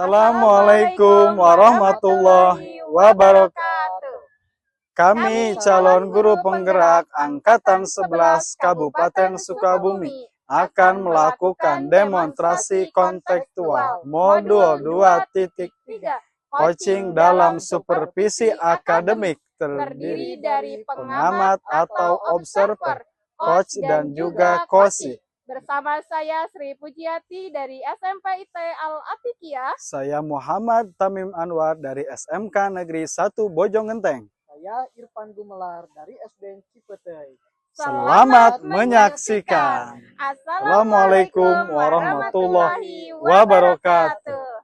Assalamualaikum warahmatullahi wabarakatuh. Kami calon guru penggerak Angkatan 11 Kabupaten Sukabumi akan melakukan demonstrasi kontekstual modul 2.3 coaching dalam supervisi akademik terdiri dari pengamat atau observer, coach dan juga kosi. Bersama saya Sri Pujiati dari SMP IT Al-Atiqiyah. Saya Muhammad Tamim Anwar dari SMK Negeri 1 Bojonggenteng. Saya Irfan Gumelar dari SD Cipetei. Selamat menyaksikan. Assalamualaikum warahmatullahi wabarakatuh.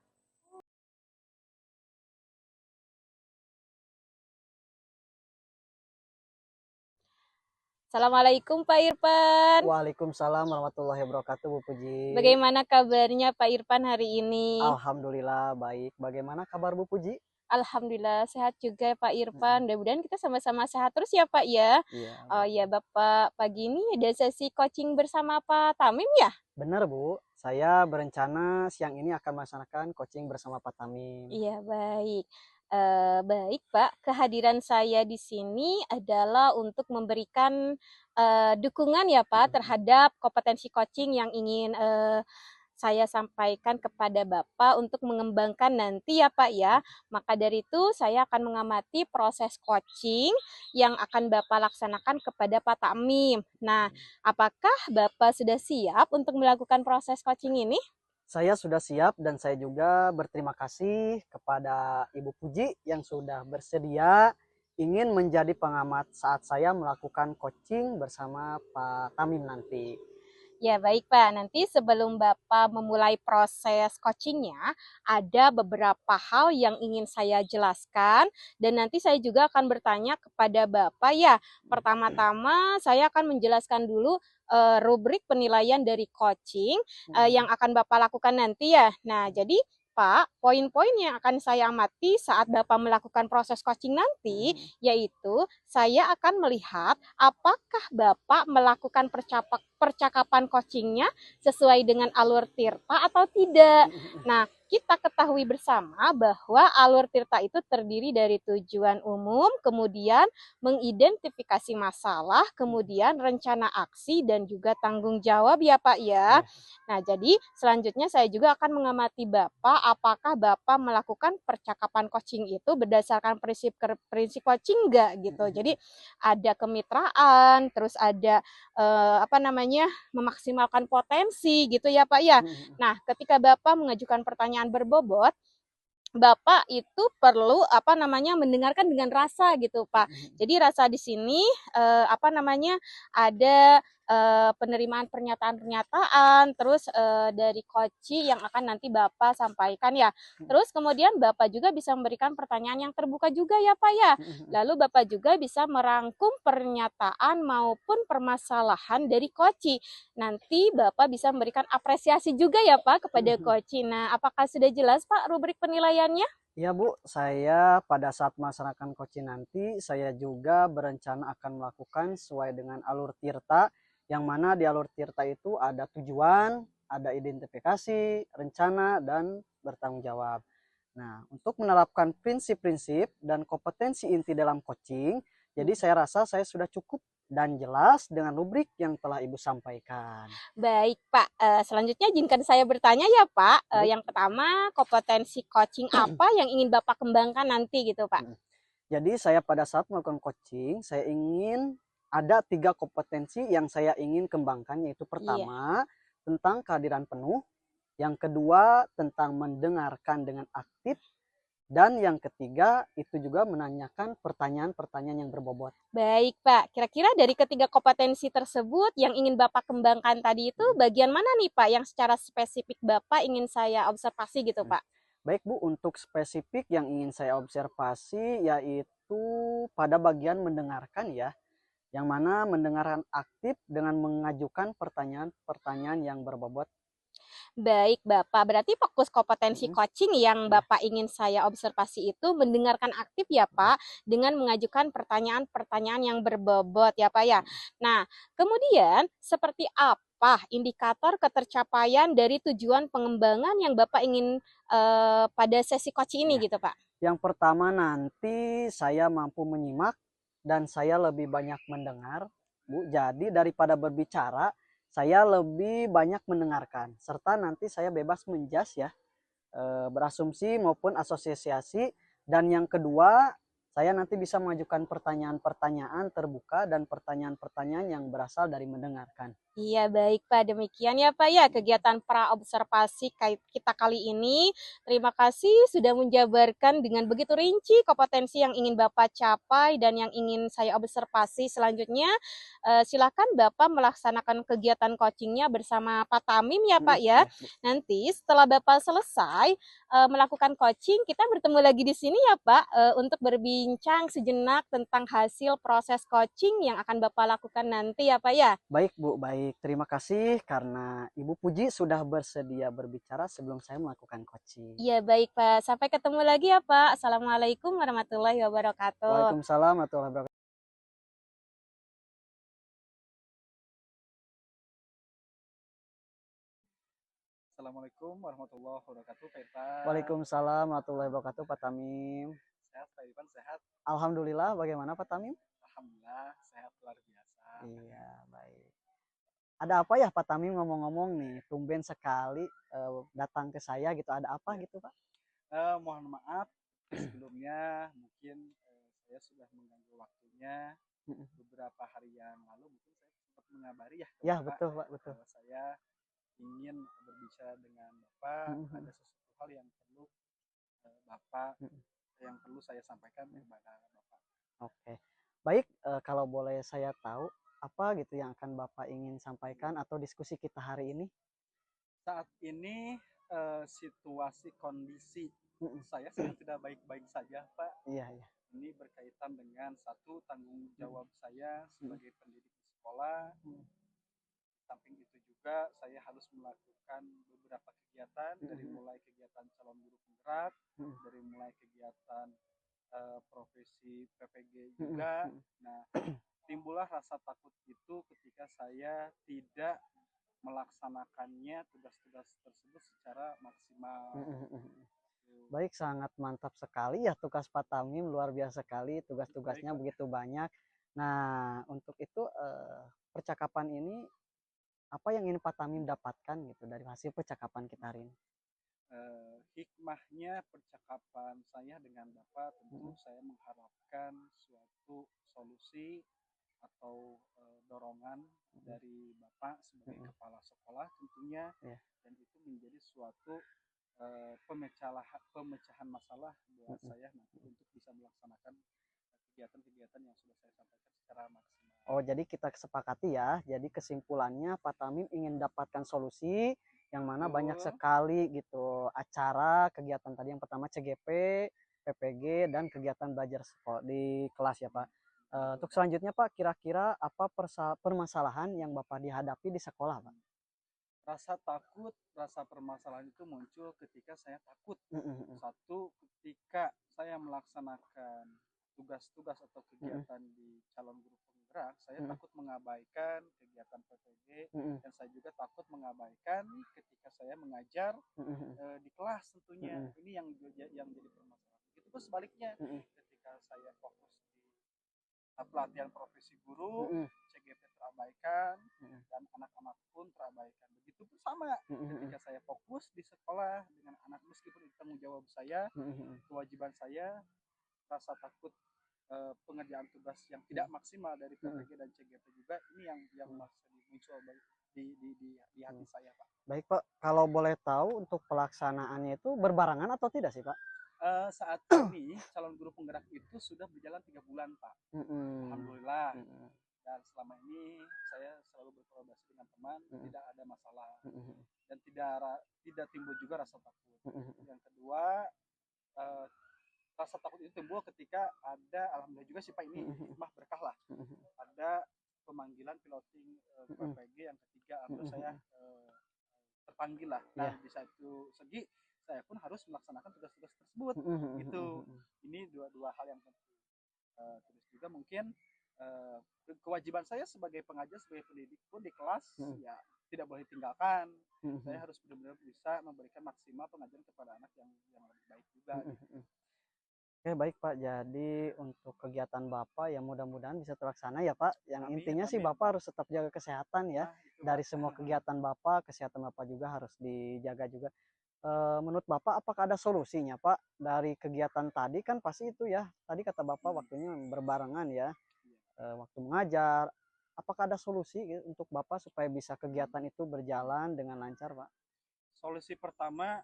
Assalamualaikum Pak Irfan. Waalaikumsalam warahmatullahi wabarakatuh, Bu Puji. Bagaimana kabarnya Pak Irfan hari ini? Alhamdulillah baik. Bagaimana kabar Bu Puji? Alhamdulillah sehat juga Pak Irfan. Mudah-mudahan kita sama-sama sehat terus ya Pak ya. Iya. Oh ya Bapak, pagi ini ada sesi coaching bersama Pak Tamim ya? Benar Bu, saya berencana siang ini akan melaksanakan coaching bersama Pak Tamim. Iya baik. Baik Pak, kehadiran saya di sini adalah untuk memberikan dukungan ya Pak terhadap kompetensi coaching yang ingin saya sampaikan kepada Bapak untuk mengembangkan nanti ya Pak ya. Maka dari itu saya akan mengamati proses coaching yang akan Bapak laksanakan kepada Pak Tamim. Nah, apakah Bapak sudah siap untuk melakukan proses coaching ini? Saya sudah siap dan saya juga berterima kasih kepada Ibu Puji yang sudah bersedia ingin menjadi pengamat saat saya melakukan coaching bersama Pak Tamim nanti. Ya baik Pak, nanti sebelum Bapak memulai proses coachingnya, ada beberapa hal yang ingin saya jelaskan dan nanti saya juga akan bertanya kepada Bapak ya. Pertama-tama saya akan menjelaskan dulu rubrik penilaian dari coaching yang akan Bapak lakukan nanti ya. Nah jadi Pak, poin-poin yang akan saya amati saat Bapak melakukan proses coaching nanti, yaitu saya akan melihat apakah Bapak melakukan percakapan coachingnya sesuai dengan alur Tirta atau tidak. Nah, kita ketahui bersama bahwa alur Tirta itu terdiri dari tujuan umum, kemudian mengidentifikasi masalah, kemudian rencana aksi, dan juga tanggung jawab ya Pak ya. Nah, jadi selanjutnya saya juga akan mengamati Bapak, apakah Bapak melakukan percakapan coaching itu berdasarkan prinsip coaching enggak gitu. Jadi ada kemitraan, terus ada memaksimalkan potensi gitu ya Pak ya. Nah, ketika Bapak mengajukan pertanyaan berbobot, Bapak itu perlu mendengarkan dengan rasa gitu Pak. Jadi rasa di sini ada penerimaan pernyataan-pernyataan, terus dari coach yang akan nanti Bapak sampaikan ya. Terus kemudian Bapak juga bisa memberikan pertanyaan yang terbuka juga ya Pak ya. Lalu Bapak juga bisa merangkum pernyataan maupun permasalahan dari coach. Nanti Bapak bisa memberikan apresiasi juga ya Pak kepada coach. Nah, apakah sudah jelas Pak rubrik penilaiannya? Ya Bu, saya pada saat melaksanakan coaching nanti, saya juga berencana akan melakukan sesuai dengan alur Tirta, yang mana di alur Tirta itu ada tujuan, ada identifikasi, rencana, dan bertanggung jawab. Nah, untuk menerapkan prinsip-prinsip dan kompetensi inti dalam coaching, jadi saya rasa saya sudah cukup dan jelas dengan rubrik yang telah Ibu sampaikan. Baik Pak, selanjutnya izinkan saya bertanya ya Pak. Yang pertama, kompetensi coaching apa yang ingin Bapak kembangkan nanti gitu Pak? Jadi saya pada saat melakukan coaching, saya ingin ada 3 kompetensi yang saya ingin kembangkan, yaitu pertama tentang kehadiran penuh, yang kedua tentang mendengarkan dengan aktif, dan yang ketiga itu juga menanyakan pertanyaan-pertanyaan yang berbobot. Baik Pak, kira-kira dari ketiga kompetensi tersebut yang ingin Bapak kembangkan tadi itu bagian mana nih Pak yang secara spesifik Bapak ingin saya observasi gitu Pak? Baik Bu, untuk spesifik yang ingin saya observasi yaitu pada bagian mendengarkan ya, yang mana mendengarkan aktif dengan mengajukan pertanyaan-pertanyaan yang berbobot. Baik Bapak, berarti fokus kompetensi coaching yang Bapak ingin saya observasi itu mendengarkan aktif ya Pak, dengan mengajukan pertanyaan-pertanyaan yang berbobot ya Pak ya. Nah, kemudian seperti apa apa indikator ketercapaian dari tujuan pengembangan yang Bapak ingin pada sesi coaching ini Ya. gitu, Pak? Yang pertama nanti saya mampu menyimak dan saya lebih banyak mendengar, Bu. Jadi daripada berbicara, saya lebih banyak mendengarkan. Serta nanti saya bebas menjas ya, berasumsi maupun asosiasi. Dan yang kedua, saya nanti bisa mengajukan pertanyaan-pertanyaan terbuka dan pertanyaan-pertanyaan yang berasal dari mendengarkan. Iya, baik Pak. Demikian ya Pak ya kegiatan praobservasi kita kali ini. Terima kasih sudah menjabarkan dengan begitu rinci kompetensi yang ingin Bapak capai dan yang ingin saya observasi selanjutnya. Silakan Bapak melaksanakan kegiatan coachingnya bersama Pak Tamim ya Pak ya. Ya, Bu. Nanti setelah Bapak selesai melakukan coaching, kita bertemu lagi di sini ya Pak untuk berbincang sejenak tentang hasil proses coaching yang akan Bapak lakukan nanti ya Pak ya. Baik Bu, baik. Terima kasih karena Ibu Puji sudah bersedia berbicara sebelum saya melakukan coaching. Iya baik Pak, sampai ketemu lagi ya Pak. Assalamualaikum warahmatullahi wabarakatuh. Waalaikumsalam warahmatullahi wabarakatuh. Assalamualaikum warahmatullahi wabarakatuh, Peta. Waalaikumsalam warahmatullahi wabarakatuh, Pak Tamim. Sehat, Pak Ivan, sehat? Alhamdulillah, bagaimana Pak Tamim? Alhamdulillah, sehat luar biasa. Iya, baik. Ada apa ya Pak Tamim ngomong-ngomong nih, tumben sekali datang ke saya gitu, ada apa gitu Pak? Mohon maaf sebelumnya, mungkin saya sudah mengganggu waktunya. Beberapa hari yang lalu mungkin saya sempat mengabari ya ke Ya Bapak betul Pak, betul. bahwa saya ingin berbicara dengan Bapak, ada sesuatu hal yang perlu Bapak, yang perlu saya sampaikan kepada Bapak. Oke, baik, kalau boleh saya tahu apa gitu yang akan Bapak ingin sampaikan atau diskusi kita hari ini? Saat ini situasi kondisi saya sedang tidak baik-baik saja, Pak. Iya, iya. Ini berkaitan dengan satu tanggung jawab saya sebagai pendidik di sekolah. Samping itu juga saya harus melakukan beberapa kegiatan, dari mulai kegiatan calon guru penggerak, dari mulai kegiatan profesi PPG juga. Nah, timbullah rasa takut itu ketika saya tidak melaksanakannya tugas-tugas tersebut secara maksimal. Baik, sangat mantap sekali ya tugas Pak Tamim, luar biasa sekali tugas-tugasnya begitu banyak. Nah, untuk itu percakapan ini apa yang ingin Pak Tamim dapatkan gitu dari hasil percakapan kita hari ini? Hikmahnya percakapan saya dengan Bapak, tentu saya mengharapkan suatu solusi atau dorongan dari Bapak sebagai kepala sekolah tentunya, dan itu menjadi suatu pemecahan masalah buat saya nanti untuk bisa melaksanakan kegiatan-kegiatan yang sudah saya sampaikan secara maksimal. Oh, jadi kita sepakati ya. Jadi kesimpulannya Pak Tamim ingin dapatkan solusi yang mana banyak sekali gitu acara kegiatan tadi, yang pertama CGP, PPG, dan kegiatan belajar di kelas ya Pak. Untuk selanjutnya Pak, kira-kira apa permasalahan yang Bapak dihadapi di sekolah Pak? Rasa takut, rasa permasalahan itu muncul ketika saya takut. Satu, ketika saya melaksanakan tugas-tugas atau kegiatan di calon guru penggerak, saya takut mengabaikan kegiatan PPG, dan saya juga takut mengabaikan ketika saya mengajar di kelas tentunya. Ini yang jadi permasalahan. Begitu pun sebaliknya, ketika saya fokus di pelatihan profesi guru, CGP terabaikan, dan anak-anak pun terabaikan. Begitu pun sama ketika saya fokus di sekolah dengan anak, meskipun itu tanggung jawab saya, kewajiban saya, rasa takut pengerjaan tugas yang tidak maksimal dari PPG dan CGP juga, ini yang masih muncul di hati saya, Pak. Baik Pak, kalau boleh tahu untuk pelaksanaannya itu berbarengan atau tidak sih Pak? Saat ini calon guru penggerak itu sudah berjalan 3 bulan, Pak. Alhamdulillah. Dan selama ini saya selalu berkolaborasi dengan teman, tidak ada masalah, dan tidak timbul juga rasa takut. Yang kedua, rasa takut itu timbul ketika ada, alhamdulillah juga sih Pak, ini hikmah berkah lah, ada pemanggilan piloting PPG yang ketiga, atau saya terpanggil lah. Nah, di satu segi saya pun harus melaksanakan tugas-tugas tersebut. Itu ini dua hal yang penting. Terus juga mungkin kewajiban saya sebagai pengajar, sebagai pendidik pun di kelas ya tidak boleh tinggalkan. Saya harus benar-benar bisa memberikan maksimal pengajaran kepada anak yang lebih baik juga. Oke, baik Pak. Jadi untuk kegiatan Bapak ya mudah-mudahan bisa terlaksana ya Pak. Yang Amin, intinya sih amin, Bapak Pak. harus tetap jaga kesehatan ya. Nah, itu, Dari Pak. semua kegiatan Bapak, kesehatan Bapak juga harus dijaga juga. Menurut Bapak apakah ada solusinya Pak dari kegiatan tadi? Kan pasti itu ya. Tadi kata Bapak waktunya berbarengan ya. Waktu mengajar. Apakah ada solusi gitu untuk Bapak supaya bisa kegiatan itu berjalan dengan lancar Pak? Solusi pertama,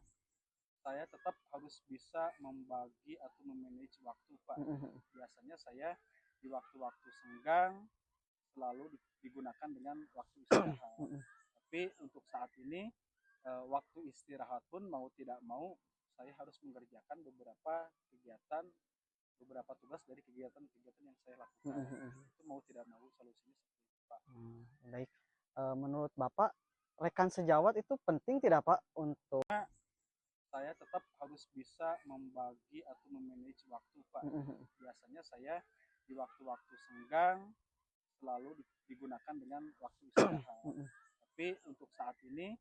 saya tetap harus bisa membagi atau memanage waktu, Pak. Biasanya saya di waktu-waktu senggang selalu digunakan dengan waktu istirahat. Tapi untuk saat ini waktu istirahat pun mau tidak mau saya harus mengerjakan beberapa kegiatan, beberapa tugas dari kegiatan-kegiatan yang saya lakukan. Itu mau tidak mau solusinya seperti itu, Pak. Baik. Menurut Bapak rekan sejawat itu penting tidak Pak untuk Saya tetap harus bisa membagi atau memanage waktu, Pak. Biasanya saya di waktu-waktu senggang selalu digunakan dengan waktu istirahat. Tapi untuk saat ini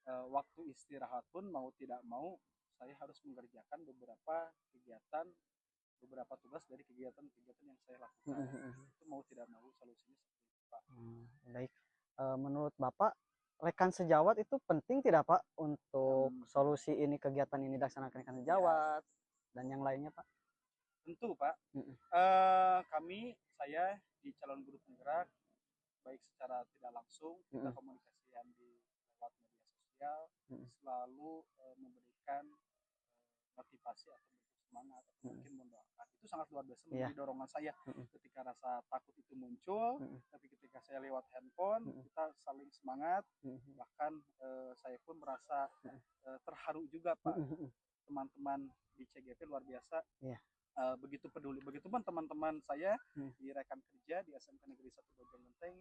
waktu istirahat pun mau tidak mau saya harus mengerjakan beberapa kegiatan, beberapa tugas dari kegiatan-kegiatan yang saya lakukan. Itu mau tidak mau solusinya seperti itu, Pak. Baik. Menurut Bapak rekan sejawat itu penting tidak Pak untuk solusi ini, kegiatan ini dilaksanakan rekan sejawat dan yang lainnya Pak? Tentu Pak. Saya di calon guru penggerak, baik secara tidak langsung kita komunikasian di lewat media sosial, selalu memberikan motivasi atau bentuk semangat atau mungkin mendoakan. Itu sangat luar biasa menjadi dorongan saya ketika rasa takut itu muncul. Tapi ketika saya lewat handphone kita saling semangat, bahkan saya pun merasa terharu juga Pak. Teman-teman di CGP luar biasa, begitu peduli. Begitupun teman-teman saya di rekan kerja di SMK Negeri 1 Bojong Genteng,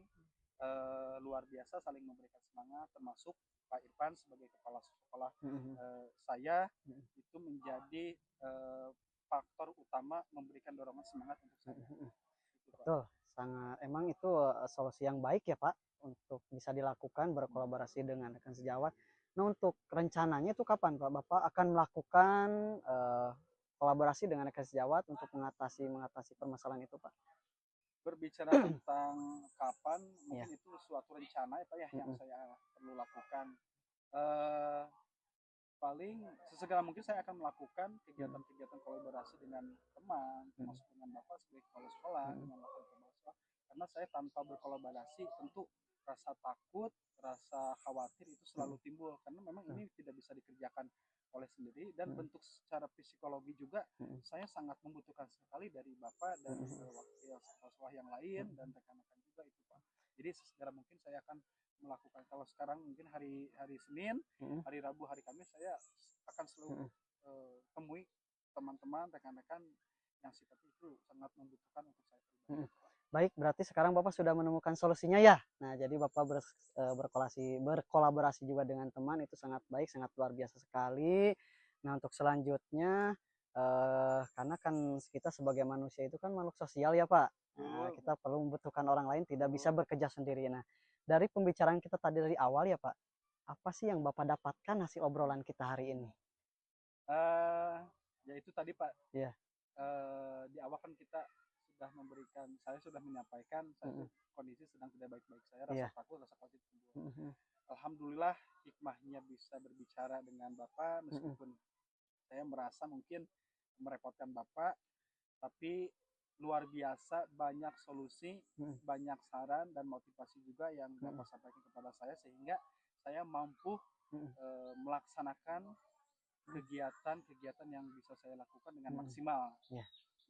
luar biasa saling memberikan semangat, termasuk Pak Irfan sebagai kepala sekolah saya itu menjadi faktor utama memberikan dorongan semangat untuk saya. Betul, sangat emang itu solusi yang baik ya Pak untuk bisa dilakukan berkolaborasi dengan rekan sejawat. Nah untuk rencananya itu kapan Pak Bapak akan melakukan kolaborasi dengan rekan sejawat untuk mengatasi permasalahan itu Pak? Berbicara tentang kapan, mungkin itu suatu rencana ya Pak ya yang saya perlu lakukan. Paling sesegera mungkin saya akan melakukan kegiatan-kegiatan kolaborasi dengan teman, termasuk dengan Bapak sebagai kepala sekolah, dengan Bapak kepala sekolah. Karena saya tanpa berkolaborasi tentu rasa takut, rasa khawatir itu selalu timbul karena memang ini tidak bisa dikerjakan oleh sendiri dan bentuk secara psikologi juga saya sangat membutuhkan sekali dari Bapak dan wakil sekolah yang lain dan rekan-rekan juga itu Pak. Jadi sesegera mungkin saya akan melakukan. Kalau sekarang mungkin hari Senin, hari Rabu, hari Kamis saya akan selalu temui teman-teman, rekan-rekan yang sifatnya itu sangat membutuhkan untuk saya pribadi. Baik, berarti sekarang Bapak sudah menemukan solusinya ya. Nah, jadi Bapak berkolaborasi juga dengan teman itu sangat baik, sangat luar biasa sekali. Nah, untuk selanjutnya karena kan kita sebagai manusia itu kan makhluk sosial ya Pak. Nah, kita perlu membutuhkan orang lain, tidak bisa bekerja sendiri. Nah, dari pembicaraan kita tadi dari awal ya Pak, apa sih yang Bapak dapatkan hasil obrolan kita hari ini? Ya itu tadi Pak. Ya. Di awal kan kita saya sudah menyampaikan saya kondisi sedang tidak baik-baik, saya rasa takut, rasa khawatir timbul. Alhamdulillah hikmahnya bisa berbicara dengan Bapak meskipun saya merasa mungkin merepotkan Bapak, tapi luar biasa banyak solusi, banyak saran dan motivasi juga yang Bapak sampaikan kepada saya sehingga saya mampu melaksanakan kegiatan-kegiatan yang bisa saya lakukan dengan maksimal.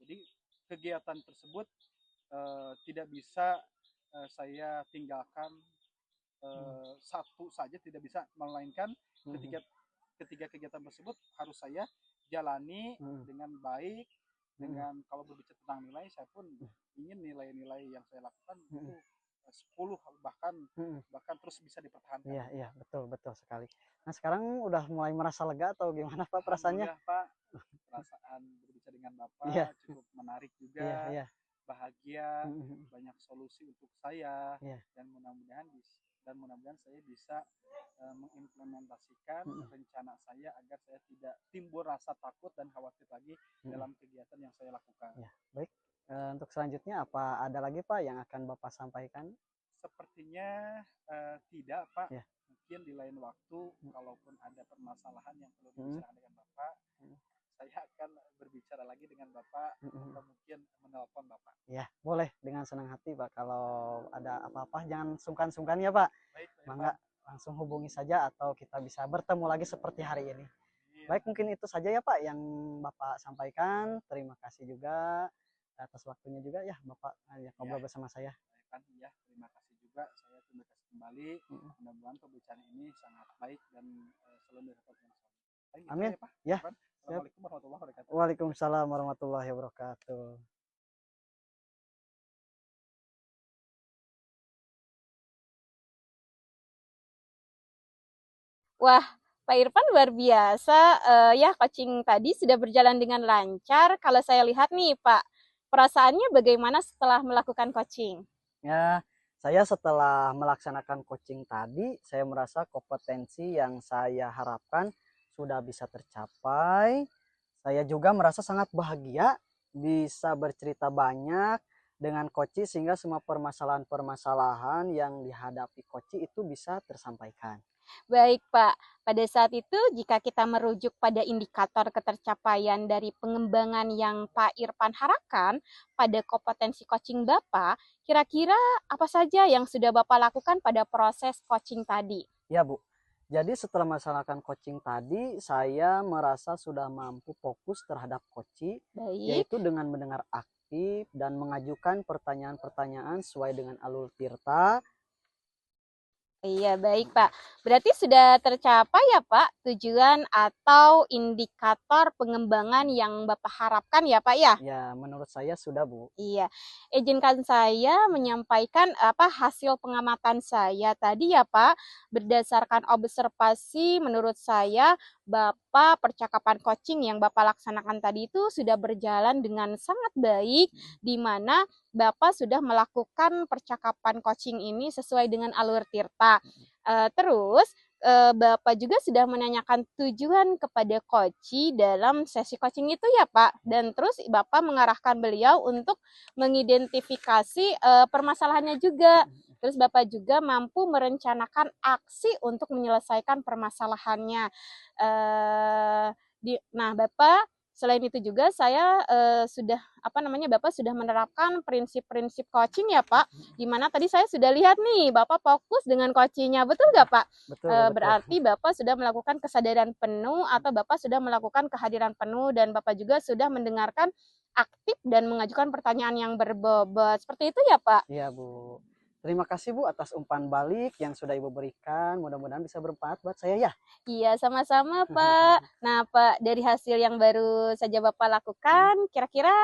Jadi kegiatan tersebut tidak bisa saya tinggalkan satu saja, tidak bisa, melainkan ketiga kegiatan tersebut harus saya jalani dengan baik. Dengan kalau berbicara tentang nilai, saya pun ingin nilai-nilai yang saya lakukan itu 10 bahkan terus bisa dipertahankan. Iya, betul sekali. Nah, sekarang udah mulai merasa lega atau gimana Pak perasaannya? Alhamdulillah Pak, perasaan berbicara dengan Bapak cukup menarik juga. bahagia, Mm-mm. banyak solusi untuk saya, Iya. dan mudah-mudahan saya bisa mengimplementasikan Mm-mm. rencana saya agar saya tidak timbul rasa takut dan khawatir lagi Mm-mm. dalam kegiatan yang saya lakukan. Ya, baik. Untuk selanjutnya apa ada lagi Pak yang akan Bapak sampaikan? Sepertinya tidak, Pak. Ya. Mungkin di lain waktu, kalaupun ada permasalahan yang perlu Mm. dibicarakan dengan Bapak, saya akan berbicara lagi dengan Bapak atau mungkin menelpon Bapak. Ya, boleh dengan senang hati Pak. Kalau ada apa-apa jangan sungkan-sungkan ya Pak. Baik, Pak Mangga langsung hubungi saja atau kita bisa bertemu lagi seperti hari ini. Irfan. Baik, mungkin itu saja ya Pak yang Bapak sampaikan. Terima kasih juga atas waktunya juga ya Bapak ngobrol bersama saya. Pak Irfan, ya, terima kasih juga. Saya terima kasih kembali. Mudah-mudahan pembicaraan ini sangat baik dan selalu dapat manfaat. Amin. Ya, Pak. Ya. Irfan. Assalamualaikum warahmatullahi wabarakatuh. Waalaikumsalam warahmatullahi wabarakatuh. Wah, Pak Irfan luar biasa. Ya, coaching tadi sudah berjalan dengan lancar. Kalau saya lihat nih, Pak, perasaannya bagaimana setelah melakukan coaching? Ya, saya setelah melaksanakan coaching tadi, saya merasa kompetensi yang saya harapkan sudah bisa tercapai. Saya juga merasa sangat bahagia bisa bercerita banyak dengan coach sehingga semua permasalahan-permasalahan yang dihadapi coach itu bisa tersampaikan. Baik, Pak. Pada saat itu, jika kita merujuk pada indikator ketercapaian dari pengembangan yang Pak Irfan harapkan pada kompetensi coaching Bapak, kira-kira apa saja yang sudah Bapak lakukan pada proses coaching tadi? Ya, Bu. Jadi setelah melaksanakan coaching tadi, saya merasa sudah mampu fokus terhadap coaching, yaitu dengan mendengar aktif dan mengajukan pertanyaan-pertanyaan sesuai dengan alur Tirta. Iya, baik Pak. Berarti sudah tercapai ya Pak tujuan atau indikator pengembangan yang Bapak harapkan ya Pak ya? Ya, menurut saya sudah Bu. Iya. Izinkan saya menyampaikan hasil pengamatan saya tadi ya Pak. Berdasarkan observasi menurut saya Bapak percakapan coaching yang Bapak laksanakan tadi itu sudah berjalan dengan sangat baik, di mana Bapak sudah melakukan percakapan coaching ini sesuai dengan alur Tirta. Terus Bapak juga sudah menanyakan tujuan kepada coach dalam sesi coaching itu ya Pak. Dan terus Bapak mengarahkan beliau untuk mengidentifikasi permasalahannya juga. Terus Bapak juga mampu merencanakan aksi untuk menyelesaikan permasalahannya. Nah, Bapak selain itu juga saya Bapak sudah menerapkan prinsip-prinsip coaching ya Pak. Dimana tadi saya sudah lihat nih Bapak fokus dengan coachingnya, betul nggak Pak? Betul, Berarti Bapak sudah melakukan kesadaran penuh atau Bapak sudah melakukan kehadiran penuh dan Bapak juga sudah mendengarkan aktif dan mengajukan pertanyaan yang berbobot. Seperti itu ya Pak? Iya Bu. Terima kasih Bu atas umpan balik yang sudah Ibu berikan. Mudah-mudahan bisa bermanfaat buat saya ya. Iya, sama-sama Pak. Nah Pak, dari hasil yang baru saja Bapak lakukan, kira-kira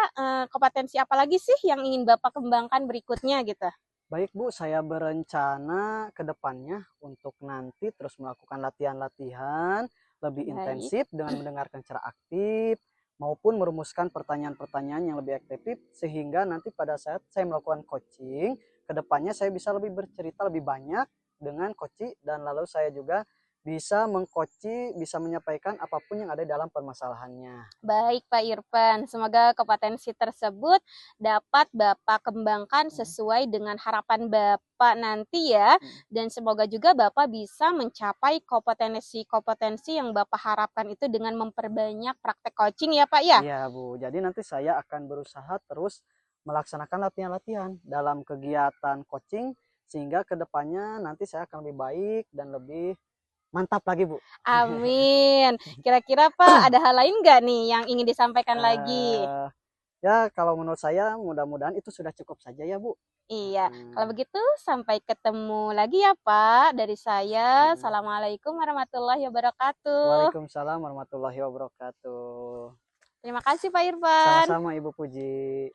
kompetensi apa lagi sih yang ingin Bapak kembangkan berikutnya gitu? Baik Bu, saya berencana ke depannya untuk nanti terus melakukan latihan-latihan lebih intensif dengan mendengarkan secara aktif maupun merumuskan pertanyaan-pertanyaan yang lebih efektif sehingga nanti pada saat saya melakukan coaching, ke depannya saya bisa lebih bercerita lebih banyak dengan coaching dan lalu saya juga bisa mengcoaching, bisa menyampaikan apapun yang ada dalam permasalahannya. Baik Pak Irfan, semoga kompetensi tersebut dapat Bapak kembangkan sesuai dengan harapan Bapak nanti ya. Dan semoga juga Bapak bisa mencapai kompetensi-kompetensi yang Bapak harapkan itu dengan memperbanyak praktek coaching ya Pak ya? Iya Bu, jadi nanti saya akan berusaha terus melaksanakan latihan-latihan dalam kegiatan coaching sehingga kedepannya nanti saya akan lebih baik dan lebih mantap lagi Bu. Amin. Kira-kira Pak ada hal lain nggak nih yang ingin disampaikan lagi? Ya kalau menurut saya mudah-mudahan itu sudah cukup saja ya Bu. Iya, kalau begitu sampai ketemu lagi ya Pak dari saya. Assalamualaikum warahmatullahi wabarakatuh. Waalaikumsalam warahmatullahi wabarakatuh. Terima kasih Pak Irfan. Sama-sama Ibu Puji.